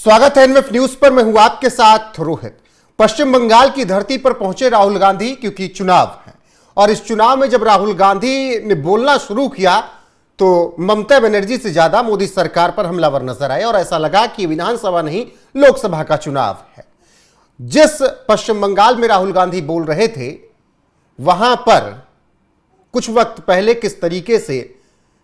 स्वागत है NF news पर। मैं हूं आपके साथ रोहित। पश्चिम बंगाल की धरती पर पहुंचे राहुल गांधी, क्योंकि चुनाव है और इस चुनाव में जब राहुल गांधी ने बोलना शुरू किया तो ममता बनर्जी से ज्यादा मोदी सरकार पर हमलावर नजर आए और ऐसा लगा कि विधानसभा नहीं लोकसभा का चुनाव है। जिस पश्चिम बंगाल में राहुल गांधी बोल रहे थे वहां पर कुछ वक्त पहले किस तरीके से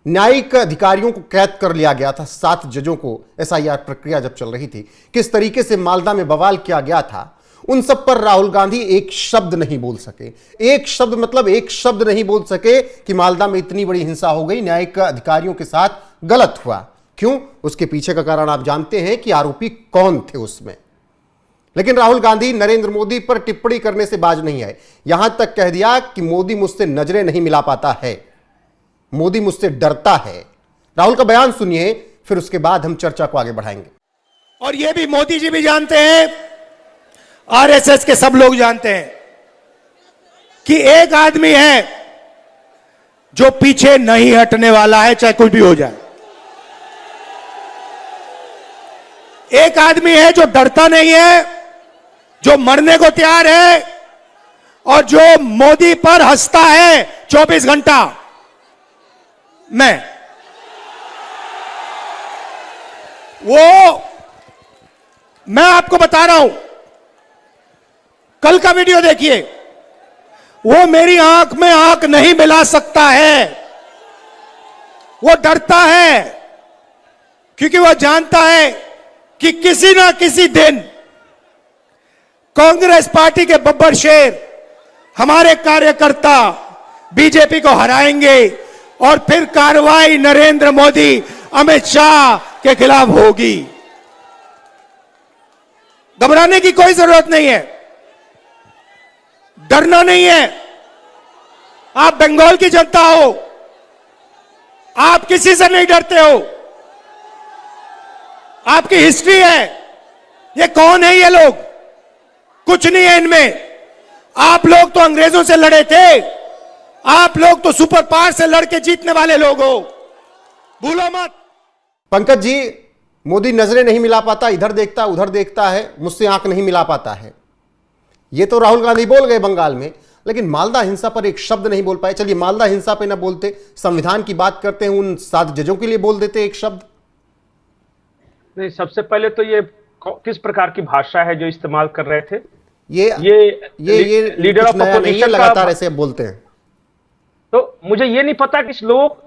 न्यायिक अधिकारियों को कैद कर लिया गया था, 7 जजों को एसआईआर प्रक्रिया जब चल रही थी, किस तरीके से मालदा में बवाल किया गया था, उन सब पर राहुल गांधी एक शब्द नहीं बोल सके। एक शब्द मतलब एक शब्द नहीं बोल सके कि मालदा में इतनी बड़ी हिंसा हो गई, न्यायिक अधिकारियों के साथ गलत हुआ। क्यों? उसके पीछे का कारण आप जानते हैं कि आरोपी कौन थे उसमें। लेकिन राहुल गांधी नरेंद्र मोदी पर टिप्पणी करने से बाज नहीं आए। यहां तक कह दिया कि मोदी मुझसे नजरें नहीं मिला पाता है, मोदी मुझसे डरता है। राहुल का बयान सुनिए, फिर उसके बाद हम चर्चा को आगे बढ़ाएंगे। और यह भी मोदी जी भी जानते हैं, आरएसएस के सब लोग जानते हैं कि एक आदमी है जो पीछे नहीं हटने वाला है, चाहे कुछ भी हो जाए। एक आदमी है जो डरता नहीं है, जो मरने को तैयार है और जो मोदी पर हंसता है 24 घंटा। मैं आपको बता रहा हूं, कल का वीडियो देखिए। वो मेरी आंख में आंख नहीं मिला सकता है, वो डरता है क्योंकि वो जानता है कि किसी ना किसी दिन कांग्रेस पार्टी के बब्बर शेर हमारे कार्यकर्ता बीजेपी को हराएंगे और फिर कार्रवाई नरेंद्र मोदी अमित शाह के खिलाफ होगी। घबराने की कोई जरूरत नहीं है, डरना नहीं है। आप बंगाल की जनता हो, आप किसी से नहीं डरते हो। आपकी हिस्ट्री है। ये कौन है ये लोग? कुछ नहीं है इनमें। आप लोग तो अंग्रेजों से लड़े थे, आप लोग तो सुपर पावर से लड़के जीतने वाले लोग हो, भूलो मत। पंकज जी, मोदी नजरें नहीं मिला पाता, इधर देखता उधर देखता है, मुझसे आंख नहीं मिला पाता है। ये तो राहुल गांधी बोल गए बंगाल में, लेकिन मालदा हिंसा पर एक शब्द नहीं बोल पाए। चलिए मालदा हिंसा पे ना बोलते, संविधान की बात करते हैं, उन 7 जजों के लिए बोल देते एक शब्द। नहीं, सबसे पहले तो ये किस प्रकार की भाषा है जो इस्तेमाल कर रहे थे? ये लीडर ऑफ अपोजिशन लगातार ऐसे बोलते हैं। तो मुझे ये नहीं पता कि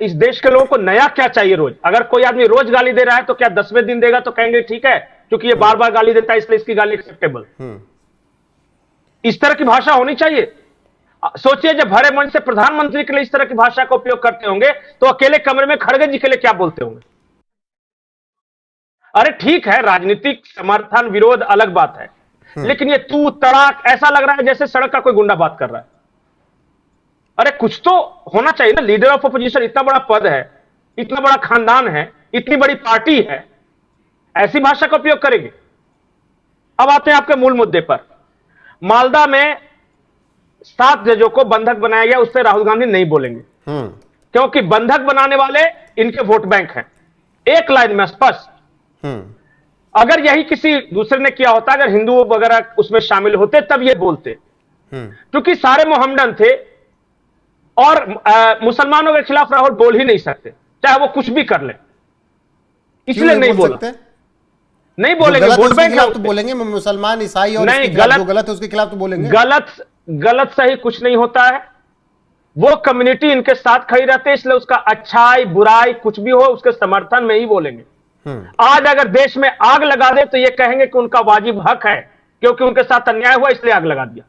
इस देश के लोगों को नया क्या चाहिए रोज। अगर कोई आदमी रोज गाली दे रहा है तो क्या 10वें दिन देगा तो कहेंगे ठीक है, क्योंकि ये बार बार गाली देता है इसलिए इसकी गाली एक्सेप्टेबल। इस तरह की भाषा होनी चाहिए। सोचिए, जब भरे मन से प्रधानमंत्री के लिए इस तरह की भाषा का उपयोग करते होंगे तो अकेले कमरे में खड़गे जी के लिए क्या बोलते होंगे? अरे ठीक है, राजनीतिक समर्थन विरोध अलग बात है, लेकिन ये तू तड़ाक ऐसा लग रहा है जैसे सड़क का कोई गुंडा बात कर रहा है। अरे कुछ तो होना चाहिए ना। लीडर ऑफ अपोजिशन इतना बड़ा पद है, इतना बड़ा खानदान है, इतनी बड़ी पार्टी है, ऐसी भाषा का उपयोग करेंगे? अब आते हैं आपके मूल मुद्दे पर। मालदा में 7 जजों को बंधक बनाया गया, उससे राहुल गांधी नहीं बोलेंगे, क्योंकि बंधक बनाने वाले इनके वोट बैंक हैं। एक लाइन में स्पष्ट। अगर यही किसी दूसरे ने किया होता, अगर हिंदू वगैरह उसमें शामिल होते तब ये बोलते, क्योंकि सारे मोहम्मदन थे और मुसलमानों के खिलाफ राहुल बोल ही नहीं सकते, चाहे वो कुछ भी कर ले, इसलिए नहीं बोल सकते। नहीं बोलेंगे, वोट बैंक तो बोलेंगे मुसलमान ईसाई और नहीं, जो गलत है उसके खिलाफ तो बोलेंगे। गलत सही कुछ नहीं होता है। वो कम्युनिटी इनके साथ खड़ी रहते हैं, इसलिए उसका अच्छाई बुराई कुछ भी हो उसके समर्थन में ही बोलेंगे। आज अगर देश में आग लगा दे तो ये कहेंगे कि उनका वाजिब हक है, क्योंकि उनके साथ अन्याय हुआ इसलिए आग लगा दिया।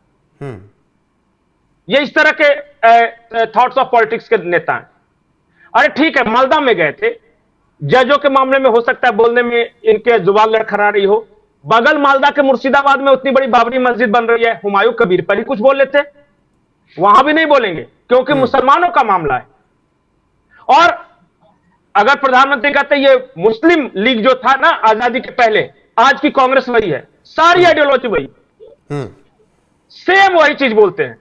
ये इस तरह के थॉट्स ऑफ पॉलिटिक्स के नेता हैं। अरे ठीक है, मालदा में गए थे, जजों के मामले में हो सकता है बोलने में इनके जुबान लड़खड़ा रही हो। बगल मालदा के मुर्शिदाबाद में उतनी बड़ी बाबरी मस्जिद बन रही है, हुमायूं कबीर पर ही कुछ बोल लेते, वहां भी नहीं बोलेंगे क्योंकि मुसलमानों का मामला है। और अगर प्रधानमंत्री कहते ये मुस्लिम लीग जो था ना आजादी के पहले, आज की कांग्रेस वही है, सारी आइडियोलॉजी वही, सेम वही चीज बोलते हैं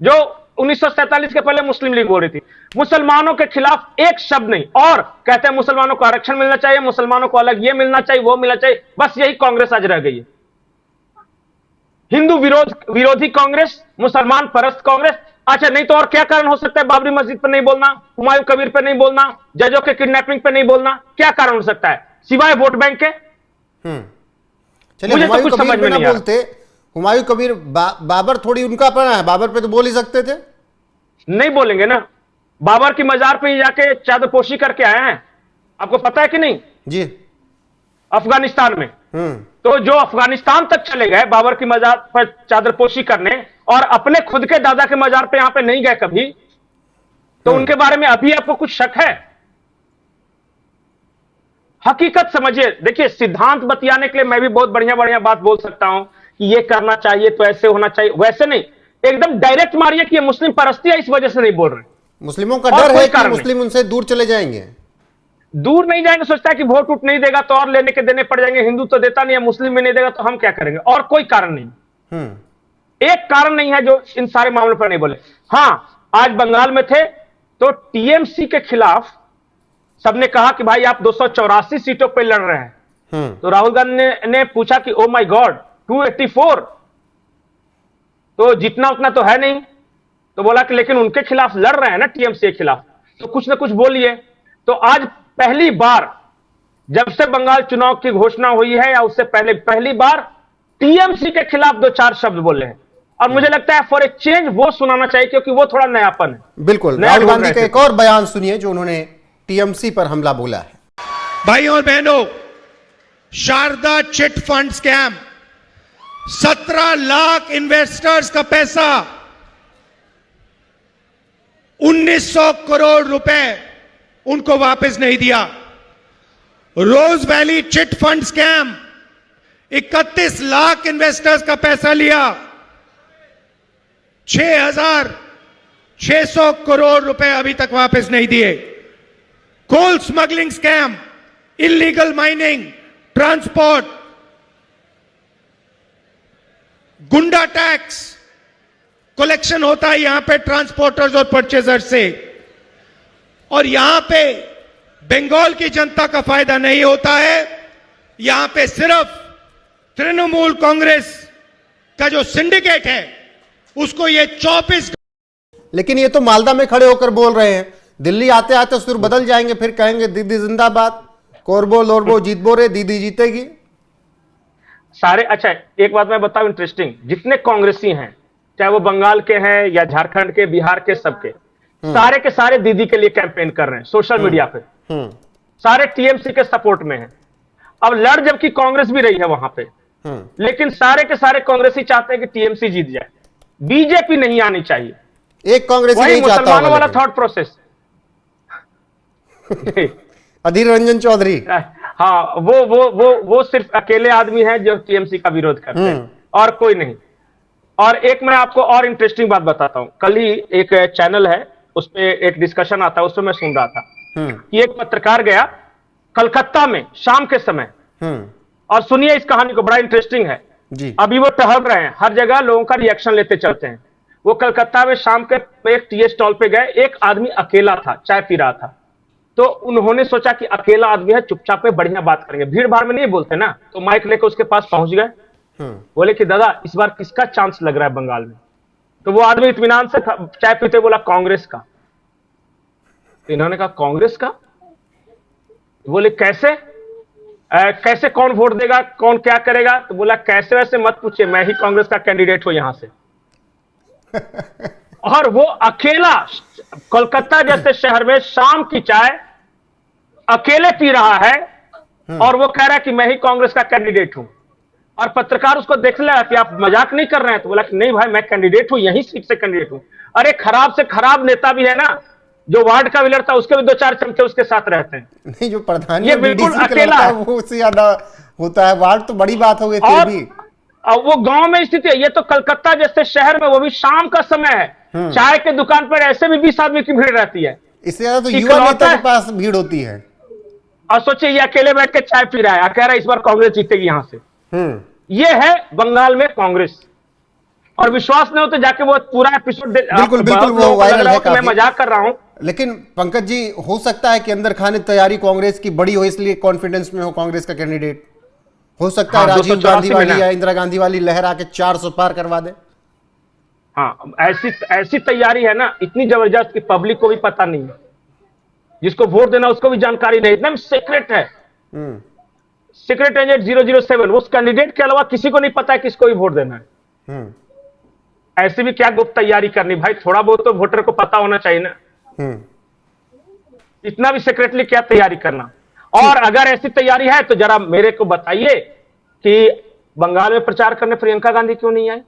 जो 1947 के पहले मुस्लिम लीग बोल रही थी, मुसलमानों के खिलाफ एक शब्द नहीं। और कहते हैं मुसलमानों को आरक्षण मिलना चाहिए, मुसलमानों को अलग ये मिलना चाहिए, वो मिलना चाहिए। बस यही कांग्रेस आज रह गई है। हिंदू विरोधी कांग्रेस, मुसलमान परस्त कांग्रेस। अच्छा, नहीं तो और क्या कारण हो सकता है? बाबरी मस्जिद पर नहीं बोलना, हुमायूं कबीर पर नहीं बोलना, जजों के किडनैपिंग पर नहीं बोलना, क्या कारण हो सकता है सिवाय वोट बैंक के? चलिए, मुझे तो हुमायूं कुछ कबीर समझ पे में ना नहीं आ बोलते। हुमायूं कबीर बाबर थोड़ी उनका अपना है, बाबर पे तो बोल ही सकते थे। नहीं बोलेंगे ना। बाबर की मजार पे जाके चादरपोशी करके आए हैं, आपको पता है कि नहीं? जी। अफगानिस्तान में। तो जो अफगानिस्तान तक चले गए बाबर की मजार पर चादरपोशी करने, और अपने खुद के दादा के मजार पे यहां पे नहीं गए कभी, तो उनके बारे में अभी आपको कुछ शक है? हकीकत समझिए। देखिए, सिद्धांत बतियाने के लिए मैं भी बहुत बढ़िया बढ़िया बात बोल सकता हूं कि ये करना चाहिए तो ऐसे होना चाहिए, वैसे नहीं। एकदम डायरेक्ट मारिए कि ये मुस्लिम परस्ती है, इस वजह से नहीं बोल रहे। मुस्लिमों का और डर कोई है कि कारण मुस्लिम उनसे दूर चले जाएंगे। दूर नहीं जाएंगे, सोचता है कि वोट उठ नहीं देगा तो और लेने के देने पड़ जाएंगे, हिंदू तो देता नहीं है, मुस्लिम में नहीं देगा तो हम क्या करेंगे। और कोई कारण नहीं, एक कारण नहीं है जो इन सारे मामलों पर नहीं बोले। हां, आज बंगाल में थे तो टीएमसी के खिलाफ सबने कहा कि भाई आप 284 सीटों पर लड़ रहे हैं। तो राहुल गांधी ने पूछा कि ओ माय गॉड 284, तो जितना उतना तो है नहीं। तो बोला कि लेकिन उनके खिलाफ लड़ रहे हैं ना, टीएमसी के खिलाफ, तो कुछ ना कुछ बोलिए। तो आज पहली बार जब से बंगाल चुनाव की घोषणा हुई है या उससे पहले पहली बार टीएमसी के खिलाफ 2-4 शब्द बोले हैं। और मुझे लगता है फॉर ए चेंज वो सुनाना चाहिए, क्योंकि वो थोड़ा नयापन है। बिल्कुल। राहुल गांधी का एक और बयान सुनिए जो उन्होंने टीएमसी पर हमला बोला है। भाइयों और बहनों, Sharda chit fund scam, 17 lakh investors का पैसा, 1900 करोड़ रुपए उनको वापस नहीं दिया। Rose Valley chit fund scam, 31 lakh investors का पैसा लिया, 6,600 करोड़ रुपए अभी तक वापस नहीं दिए। Coal smuggling scam, illegal mining, transport, गुंडा टैक्स कलेक्शन होता है यहां पे ट्रांसपोर्टर्स और परचेजर से, और यहां पे बंगाल की जनता का फायदा नहीं होता है। यहां पे सिर्फ तृणमूल कांग्रेस का जो सिंडिकेट है उसको ये 24। लेकिन ये तो मालदा में खड़े होकर बोल रहे हैं, दिल्ली आते आते सुर बदल जाएंगे, फिर कहेंगे दीदी जिंदाबाद, कोरबो लोरबो जीतबो रे, दीदी जीतेगी। सारे, अच्छा एक बात मैं बताऊं इंटरेस्टिंग, जितने कांग्रेसी हैं चाहे वो बंगाल के हैं या झारखंड के, बिहार के, सबके सारे के सारे दीदी के लिए कैंपेन कर रहे हैं सोशल मीडिया पे। सारे टीएमसी के सपोर्ट में हैं। अब लड़ जबकि कांग्रेस भी रही है वहां पे, लेकिन सारे के सारे कांग्रेसी चाहते हैं कि टीएमसी जीत जाए, बीजेपी नहीं आनी चाहिए। एक कांग्रेसी वही नहीं चाहता मुसलमानों वाला होगा थॉट प्रोसेस। अधीर रंजन चौधरी। हाँ, वो सिर्फ अकेले आदमी हैं जो टीएमसी का विरोध करते हैं, और कोई नहीं। और एक मैं आपको और इंटरेस्टिंग बात बताता हूं। कल ही एक चैनल है, उस पर एक डिस्कशन आता है, उसमें मैं सुन रहा था कि एक पत्रकार गया कलकत्ता में शाम के समय, और सुनिए इस कहानी को, बड़ा इंटरेस्टिंग है जी। अभी वो टहल रहे हैं, हर जगह लोगों का रिएक्शन लेते चलते हैं। वो कलकत्ता में शाम के एक टी स्टॉल पे गए, एक आदमी अकेला था, चाय पी रहा था। तो उन्होंने सोचा कि अकेला आदमी है, चुपचाप में बढ़िया बात करेंगे, भीड़ भाड़ में नहीं बोलते ना। तो माइक लेकर उसके पास पहुंच गए, बोले कि दादा इस बार किसका चांस लग रहा है बंगाल में? तो वो आदमी इत्मीनान से चाय पीते बोला कांग्रेस का। तो इन्होंने कहा कांग्रेस का? बोले कैसे? कैसे कौन वोट देगा, कौन क्या करेगा? तो बोला कैसे वैसे मत पूछिए, मैं ही कांग्रेस का कैंडिडेट हूं यहां से। और वो अकेला कोलकाता जैसे शहर में शाम की चाय अकेले पी रहा है, और वो कह रहा है कि मैं ही कांग्रेस का कैंडिडेट हूं। और पत्रकार उसको देख लगा कि आप मजाक नहीं कर रहे हैं। तो बोला कि नहीं भाई, मैं कैंडिडेट हूं, यही सीट से कैंडिडेट हूं। अरे खराब से खराब नेता भी है ना, जो वार्ड का भी लड़ता है, उसके भी 2-4 चमचे उसके साथ रहते हैं। नहीं, जो प्रधान ये बिल्कुल अकेला है, वो उससे ज्यादा होता है। वार्ड तो बड़ी बात हो गई, फिर भी अब वो गांव में स्थिति है। ये तो कलकत्ता जैसे शहर में, वो भी शाम का समय है, चाय के दुकान पर ऐसे भी 20 आदमी की भीड़ रहती है। इससे ज्यादा तो युवा नेता के पास भीड़ होती है। और सोचिए ये अकेले बैठ के चाय पी रहा है, कह रहा है इस बार कांग्रेस जीतेगी यहां से। ये है बंगाल में कांग्रेस। और विश्वास नहीं हो तो जाके वो पूरा एपिसोड बिल्कुल बिल्कुल वो वायरल है मैं काफी। मजाक कर रहा हूं। लेकिन पंकज जी, हो सकता है कि अंदर खाने तैयारी कांग्रेस की बड़ी हो, इसलिए कॉन्फिडेंस में हो कांग्रेस का कैंडिडेट। हो सकता है हाँ, राजीव 284 गांधी में वाली ना। या इंदिरा गांधी वाली लहर आके 400 पार करवा दे। हाँ, ऐसी तैयारी है ना, इतनी जबरदस्त कि पब्लिक को भी पता नहीं है, जिसको वोट देना उसको भी जानकारी नहीं, एकदम सीक्रेट है। सीक्रेट एजेंट 007, उस कैंडिडेट के अलावा किसी को नहीं पता है किसको भी वोट देना है। ऐसी भी क्या गुप्त तैयारी करनी भाई, थोड़ा बहुत तो वोटर को पता होना चाहिए ना। इतना भी सीक्रेटली क्या तैयारी करना। और अगर ऐसी तैयारी है तो जरा मेरे को बताइए कि बंगाल में प्रचार करने प्रियंका गांधी क्यों नहीं आई?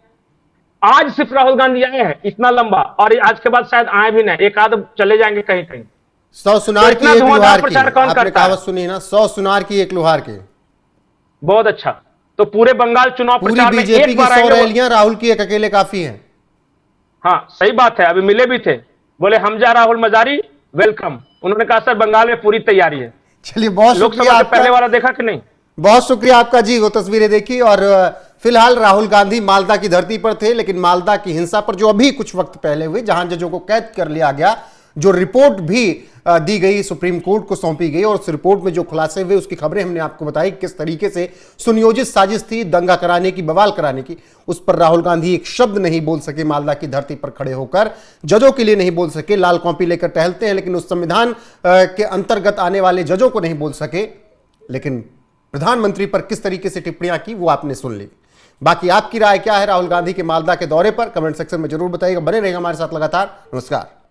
आज सिर्फ राहुल गांधी आए हैं इतना लंबा, और आज के बाद शायद आए भी नहीं, एक आध चले जाएंगे कहीं कहीं। 100 सुनार तो की इतना एक धुआंधार लुहार की, प्रचार कौन आपने करता है? कहावत सुनी ना, 100 सुनार की एक लुहार की। बहुत अच्छा। तो पूरे बंगाल चुनाव पूरी प्रचार में बीजेपी एक की बार 100 आएंगे वो। रैलियां राहुल की एक अकेले काफी हैं। हाँ सही बात है, अभी मिले भी थे, बोले हमजा राहुल मजारी वेलकम। उन्होंने कहा सर बंगाल में पूरी तैयारी है। चलिए बहुत शुक्रिया लोकसभा से पहले आपका, वाला देखा कि नहीं? बहुत शुक्रिया आपका जी, वो तस्वीरें देखी। और फिलहाल राहुल गांधी मालदा की धरती पर थे, लेकिन मालदा की हिंसा पर जो अभी कुछ वक्त पहले हुई, जहां जजों को कैद कर लिया गया, जो रिपोर्ट भी दी गई, सुप्रीम कोर्ट को सौंपी गई, और उस रिपोर्ट में जो खुलासे हुए उसकी खबरें हमने आपको बताई, किस तरीके से सुनियोजित साजिश थी दंगा कराने की, बवाल कराने की। उस पर राहुल गांधी एक शब्द नहीं बोल सके, मालदा की धरती पर खड़े होकर जजों के लिए नहीं बोल सके। लाल कॉपी लेकर टहलते हैं, लेकिन उस संविधान के अंतर्गत आने वाले जजों को नहीं बोल सके। लेकिन प्रधानमंत्री पर किस तरीके से टिप्पणियां की वो आपने सुन ली। बाकी आपकी राय क्या है राहुल गांधी के मालदा के दौरे पर, कमेंट सेक्शन में जरूर बताइएगा। बने रहेगा हमारे साथ लगातार। नमस्कार।